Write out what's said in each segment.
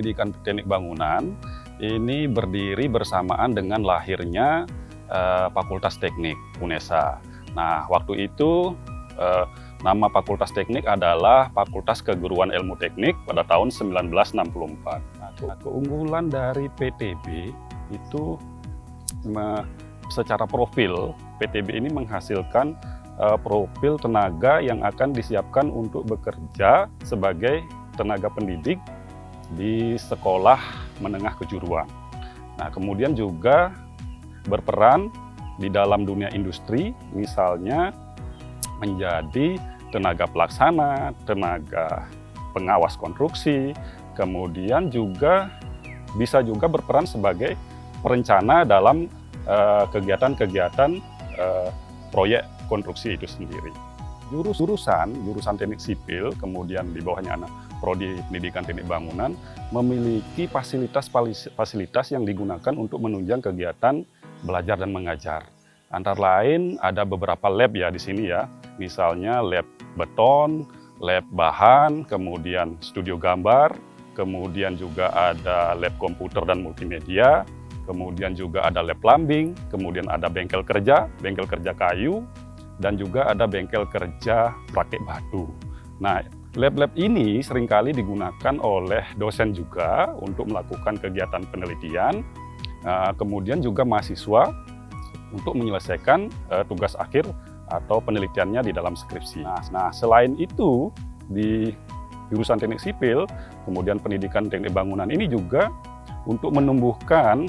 Pendidikan Teknik Bangunan ini berdiri bersamaan dengan lahirnya Fakultas Teknik UNESA. Nah, waktu itu nama Fakultas Teknik adalah Fakultas Keguruan Ilmu Teknik pada tahun 1964. Nah, keunggulan dari PTB itu secara profil, PTB ini menghasilkan profil tenaga yang akan disiapkan untuk bekerja sebagai tenaga pendidik di sekolah menengah kejuruan. Nah, kemudian juga berperan di dalam dunia industri, misalnya menjadi tenaga pelaksana, tenaga pengawas konstruksi, kemudian juga bisa juga berperan sebagai perencana dalam kegiatan-kegiatan proyek konstruksi itu sendiri. Jurusan teknik sipil, kemudian di bawahnya anak Prodi Pendidikan Teknik Bangunan, memiliki fasilitas yang digunakan untuk menunjang kegiatan belajar dan mengajar. Antara lain ada beberapa lab ya di sini ya, misalnya lab beton, lab bahan, kemudian studio gambar, kemudian juga ada lab komputer dan multimedia, kemudian juga ada lab plumbing, kemudian ada bengkel kerja kayu, dan juga ada bengkel kerja praktek batu. Nah, lab-lab ini seringkali digunakan oleh dosen juga untuk melakukan kegiatan penelitian, kemudian juga mahasiswa untuk menyelesaikan tugas akhir atau penelitiannya di dalam skripsi. Nah, selain itu di jurusan teknik sipil, kemudian pendidikan teknik bangunan ini juga untuk menumbuhkan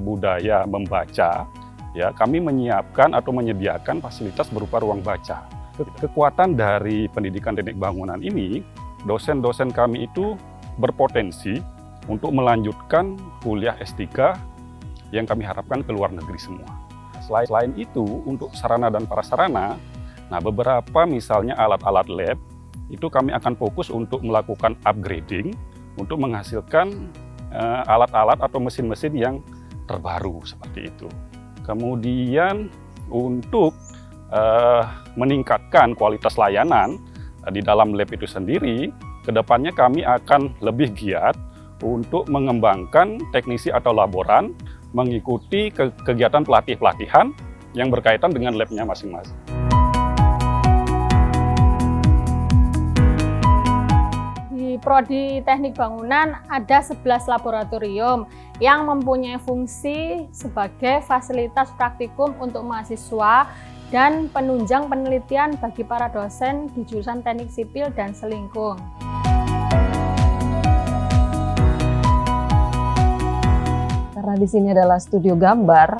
budaya membaca, ya kami menyiapkan atau menyediakan fasilitas berupa ruang baca. Kekuatan dari pendidikan teknik bangunan ini, dosen-dosen kami itu berpotensi untuk melanjutkan kuliah S3 yang kami harapkan ke luar negeri semua. Selain itu, untuk sarana dan prasarana, nah beberapa misalnya alat-alat lab, itu kami akan fokus untuk melakukan upgrading, untuk menghasilkan alat-alat atau mesin-mesin yang terbaru seperti itu. Kemudian untuk meningkatkan kualitas layanan di dalam lab itu sendiri, kedepannya kami akan lebih giat untuk mengembangkan teknisi atau laboran mengikuti kegiatan pelatihan yang berkaitan dengan labnya masing-masing. Di Prodi Teknik Bangunan ada 11 laboratorium yang mempunyai fungsi sebagai fasilitas praktikum untuk mahasiswa dan penunjang penelitian bagi para dosen di jurusan teknik sipil dan selingkung. Karena di sini adalah studio gambar,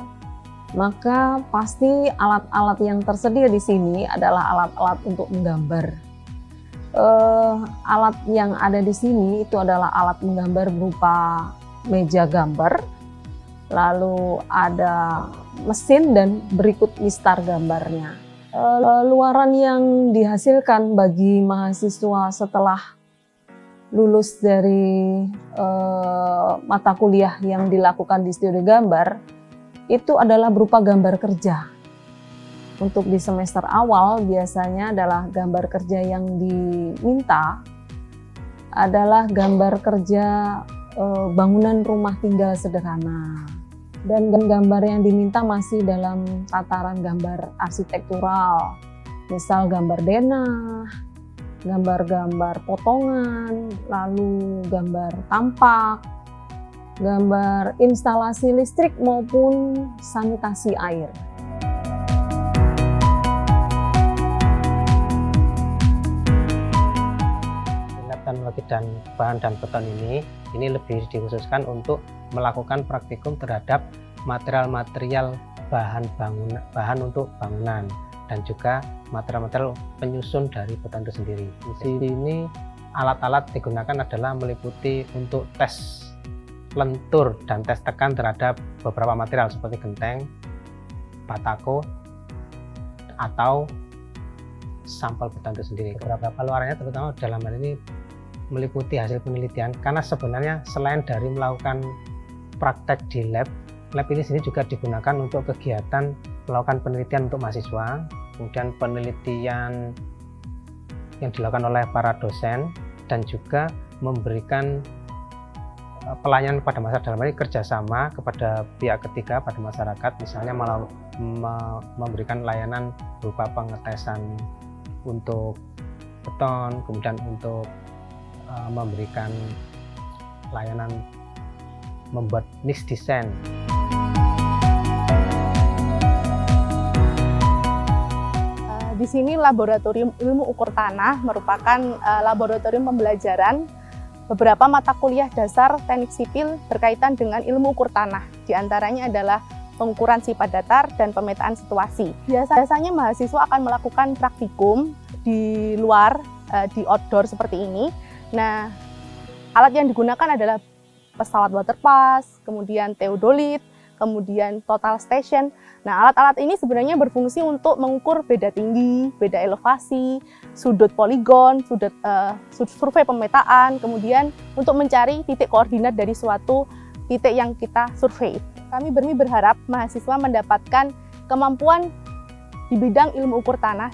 maka pasti alat-alat yang tersedia di sini adalah alat-alat untuk menggambar. Alat yang ada di sini itu adalah alat menggambar berupa meja gambar, lalu ada mesin dan berikut mistar gambarnya. Luaran yang dihasilkan bagi mahasiswa setelah lulus dari mata kuliah yang dilakukan di studio gambar itu adalah berupa gambar kerja. Untuk di semester awal biasanya adalah gambar kerja yang diminta adalah gambar kerja bangunan rumah tinggal sederhana. Dan gambar yang diminta masih dalam tataran gambar arsitektural, misal gambar denah, gambar-gambar potongan, lalu gambar tampak, gambar instalasi listrik maupun sanitasi air. Teknologi dan bahan dan beton ini lebih dikhususkan untuk melakukan praktikum terhadap material-material bahan untuk bangunan dan juga material-material penyusun dari beton itu sendiri. Di sini alat-alat digunakan adalah meliputi untuk tes lentur dan tes tekan terhadap beberapa material seperti genteng, batako, atau sampel beton itu sendiri. Beberapa luarannya terutama dalam hal ini meliputi hasil penelitian, karena sebenarnya selain dari melakukan praktek di lab ini sendiri juga digunakan untuk kegiatan melakukan penelitian untuk mahasiswa, kemudian penelitian yang dilakukan oleh para dosen, dan juga memberikan pelayanan kepada masyarakat, dalam hal ini kerjasama kepada pihak ketiga pada masyarakat, misalnya malah memberikan layanan berupa pengetesan untuk beton, kemudian untuk memberikan layanan membuat niche design. Di sini Laboratorium Ilmu Ukur Tanah merupakan laboratorium pembelajaran beberapa mata kuliah dasar teknik sipil berkaitan dengan ilmu ukur tanah. Di antaranya adalah pengukuran sifat datar dan pemetaan situasi. Biasanya mahasiswa akan melakukan praktikum di luar, di outdoor seperti ini. Nah, alat yang digunakan adalah pesawat waterpass, kemudian teodolit, kemudian total station. Nah, alat-alat ini sebenarnya berfungsi untuk mengukur beda tinggi, beda elevasi, sudut poligon, sudut survei pemetaan, kemudian untuk mencari titik koordinat dari suatu titik yang kita survei. Kami berharap mahasiswa mendapatkan kemampuan di bidang ilmu ukur tanah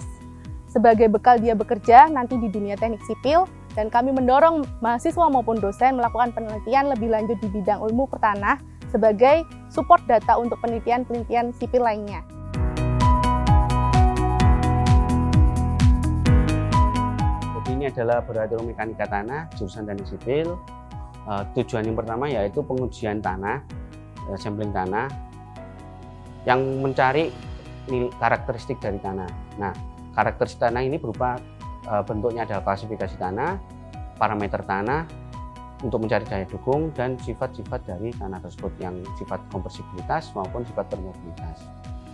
sebagai bekal dia bekerja nanti di dunia teknik sipil, dan kami mendorong mahasiswa maupun dosen melakukan penelitian lebih lanjut di bidang ilmu ukur tanah sebagai support data untuk penelitian-penelitian sipil lainnya. Jadi ini adalah Laboratorium Mekanika Tanah, jurusan Teknik Sipil. Tujuan yang pertama yaitu pengujian tanah, sampling tanah, yang mencari karakteristik dari tanah. Nah, karakteristik tanah ini berupa bentuknya adalah klasifikasi tanah, parameter tanah, untuk mencari daya dukung dan sifat-sifat dari tanah tersebut, yang sifat kompresibilitas maupun sifat permeabilitas.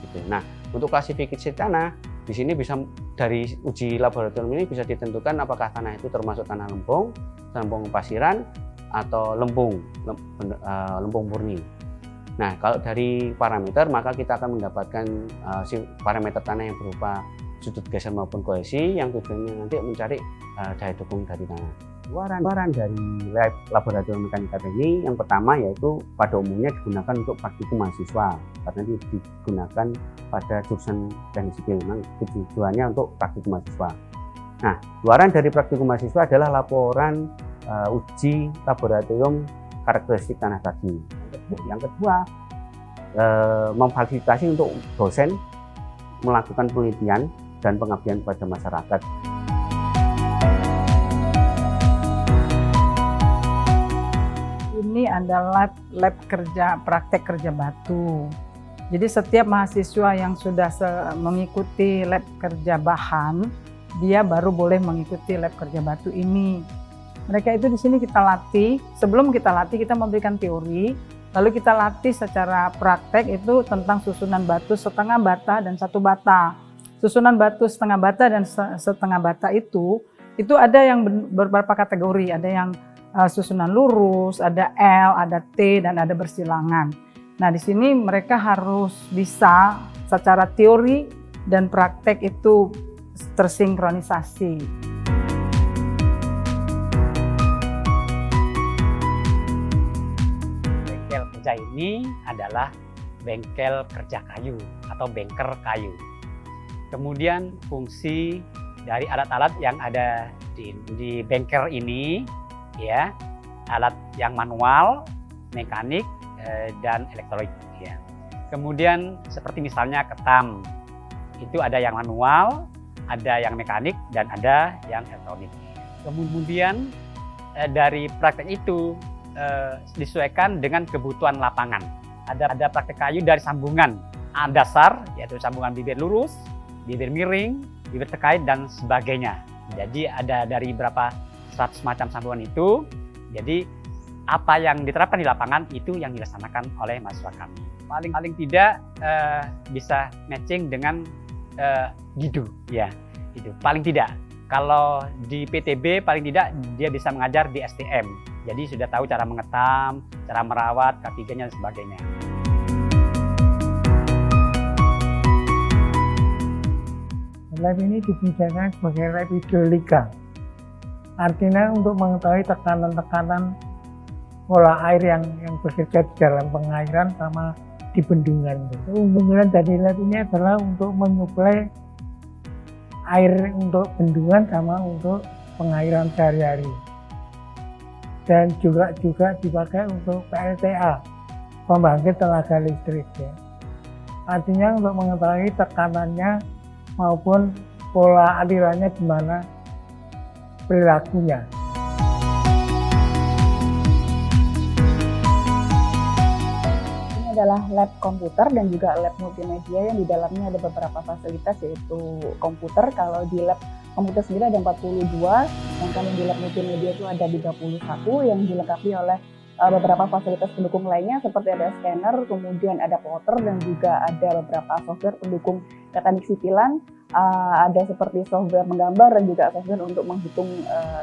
Gitu. Nah, untuk klasifikasi tanah di sini bisa dari uji laboratorium ini bisa ditentukan apakah tanah itu termasuk tanah lempung pasiran atau lempung murni. Nah, kalau dari parameter maka kita akan mendapatkan parameter tanah yang berupa sudut geser maupun kohesi, yang tujuannya nanti mencari daya dukung dari tanah. Luaran dari Laboratorium Mekanika ini yang pertama yaitu pada umumnya digunakan untuk praktikum mahasiswa, karena ini digunakan pada jurusan teknik sipil, memang tujuannya untuk praktikum mahasiswa. Nah, luaran dari praktikum mahasiswa adalah laporan uji laboratorium karakteristik tanah tadi. Yang kedua, memfasilitasi untuk dosen melakukan penelitian dan pengabdian kepada masyarakat. Ini adalah lab kerja, praktek kerja batu. Jadi setiap mahasiswa yang sudah mengikuti lab kerja bahan, dia baru boleh mengikuti lab kerja batu ini. Mereka itu di sini kita latih. Sebelum kita latih, kita memberikan teori, lalu kita latih secara praktek itu tentang susunan batu setengah bata dan satu bata. Susunan batu setengah bata dan setengah bata itu ada yang beberapa kategori, ada yang susunan lurus, ada L, ada T, dan ada bersilangan. Nah, di sini mereka harus bisa secara teori dan praktek itu tersinkronisasi. Bengkel kerja ini adalah bengkel kerja kayu atau bengker kayu. Kemudian fungsi dari alat-alat yang ada di bengkel ini, ya, alat yang manual, mekanik, dan elektronik. Ya. Kemudian seperti misalnya ketam, itu ada yang manual, ada yang mekanik, dan ada yang elektronik. Kemudian dari praktek itu disesuaikan dengan kebutuhan lapangan. Ada praktek kayu dari sambungan dasar, yaitu sambungan bibir lurus, bibir miring, bibir terkait, dan sebagainya. Jadi ada dari berapa 100 macam sambungan itu. Jadi apa yang diterapkan di lapangan itu yang dilaksanakan oleh mahasiswa kami. Paling tidak bisa matching dengan GIDU, ya. Itu paling tidak. Kalau di PTB paling tidak dia bisa mengajar di STM. Jadi sudah tahu cara mengetam, cara merawat, K3-nya dan sebagainya. Lab ini difungsikan sebagai lab hidrolika. Artinya untuk mengetahui tekanan-tekanan pola air yang bekerja di dalam pengairan sama di bendungan. Keunggulan dari lab ini adalah untuk menyuplai air untuk bendungan sama untuk pengairan sehari-hari. dan juga dipakai untuk PLTA, pembangkit tenaga listrik ya. Artinya untuk mengetahui tekanannya maupun pola alirannya gimana perilakunya. Ini adalah lab komputer dan juga lab multimedia yang di dalamnya ada beberapa fasilitas yaitu komputer. Kalau di lab komputer sendiri ada 42, sedangkan yang di lab multimedia itu ada 31 yang dilengkapi oleh beberapa fasilitas pendukung lainnya seperti ada scanner, kemudian ada plotter dan juga ada beberapa software pendukung teknik sipilan, ada seperti software menggambar dan juga software untuk menghitung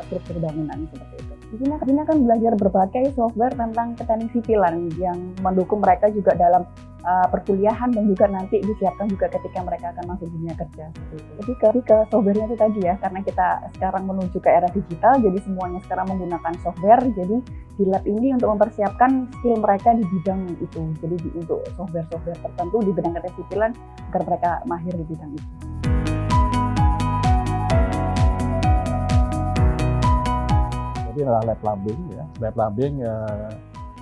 struktur bangunan seperti itu. Di sini akan belajar berbagai software tentang teknik sipilan yang mendukung mereka juga dalam perkuliahan dan juga nanti disiapkan juga ketika mereka akan masuk dunia kerja seperti itu. Jadi ke softwarenya itu tadi ya, karena kita sekarang menuju ke era digital, jadi semuanya sekarang menggunakan software. Jadi di lab ini untuk mempersiapkan skill mereka di bidang itu. Jadi untuk software tertentu di bidang teknik sipilan agar mereka mahir di bidang itu. Jadi adalah lab plumbing ya. Lab plumbing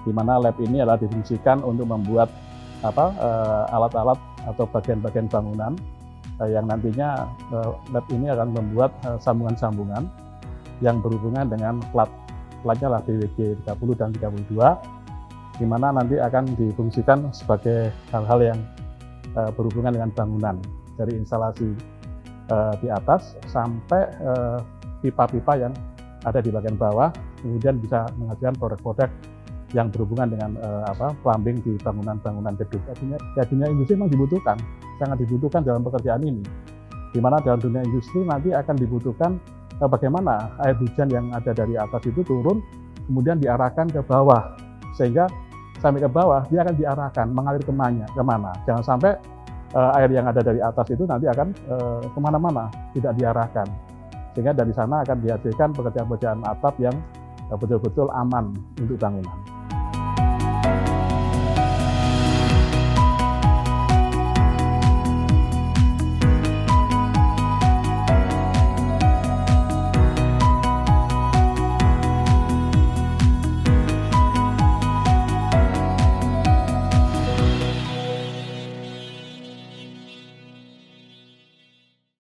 di mana lab ini adalah difungsikan untuk membuat alat-alat atau bagian-bagian bangunan yang nantinya lab ini akan membuat sambungan-sambungan yang berhubungan dengan platnya lah BWG 30 dan 32, di mana nanti akan difungsikan sebagai hal-hal yang berhubungan dengan bangunan, dari instalasi di atas sampai pipa-pipa yang ada di bagian bawah, kemudian bisa menghasilkan produk-produk yang berhubungan dengan plumbing di bangunan-bangunan gedung. Artinya dunia industri memang dibutuhkan, sangat dibutuhkan dalam pekerjaan ini. Di mana dalam dunia industri nanti akan dibutuhkan bagaimana air hujan yang ada dari atas itu turun, kemudian diarahkan ke bawah, sehingga sampai ke bawah dia akan diarahkan mengalir kemana. Jangan sampai air yang ada dari atas itu nanti akan kemana-mana, tidak diarahkan. Sehingga dari sana akan dihasilkan pekerjaan-pekerjaan atap yang betul-betul aman untuk bangunan.